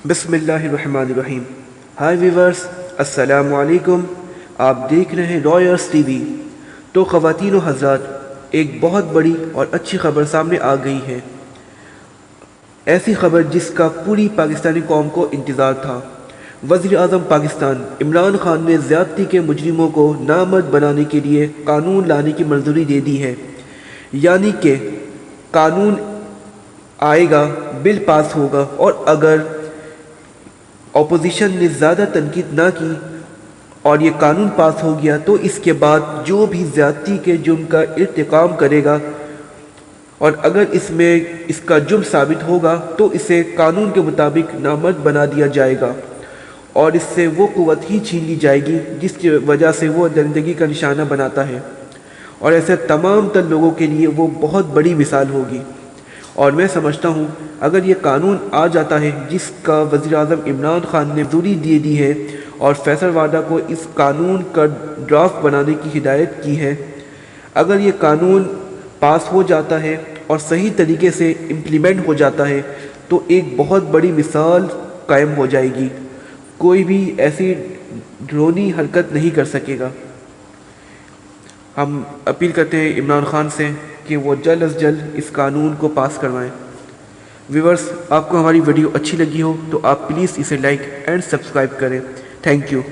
बिस्मिल्लाहिर्रहमानिर्रहीम। हाय व्यूवर्स, अस्सलामु अलैकुम। आप देख रहे हैं रॉयर्स टीवी। तो ख़वातीन व हज़रात, एक बहुत बड़ी और अच्छी खबर सामने आ गई है। ऐसी खबर जिसका पूरी पाकिस्तानी कौम को इंतज़ार था। वज़ीर आज़म पाकिस्तान इमरान खान ने ज़्यादती के मुजरिमों को नामर्द बनाने के लिए कानून लाने की मंजूरी दे दी है। यानी कि कानून आएगा, बिल पास होगा, और अगर अपोजिशन ने ज़्यादा तनकीद ना की और ये कानून पास हो गया तो इसके बाद जो भी ज़्यादती के जुर्म का इर्तिकाम करेगा और अगर इसमें इसका जुर्म साबित होगा तो इसे कानून के मुताबिक नामर्द बना दिया जाएगा और इससे वो क़ुव्वत ही छीन ली जाएगी जिसकी वजह से वो ज़िंदगी का निशाना बनाता है। और ऐसे तमाम तर लोगों के लिए वो बहुत बड़ी मिसाल होगी। और मैं समझता हूँ अगर ये कानून आ जाता है जिसका वज़ीर आज़म इमरान खान ने मंजूरी दे दी है और फैसल वाडा को इस कानून का ड्राफ्ट बनाने की हिदायत की है, अगर ये कानून पास हो जाता है और सही तरीके से इम्प्लीमेंट हो जाता है तो एक बहुत बड़ी मिसाल कायम हो जाएगी। कोई भी ऐसी ड्रोनी हरकत नहीं कर सकेगा। हम अपील करते हैं इमरान खान से कि वो जल्द अज जल्द इस कानून को पास करवाएं। व्यूवर्स, आपको हमारी वीडियो अच्छी लगी हो तो आप प्लीज़ इसे लाइक एंड सब्सक्राइब करें। Thank you.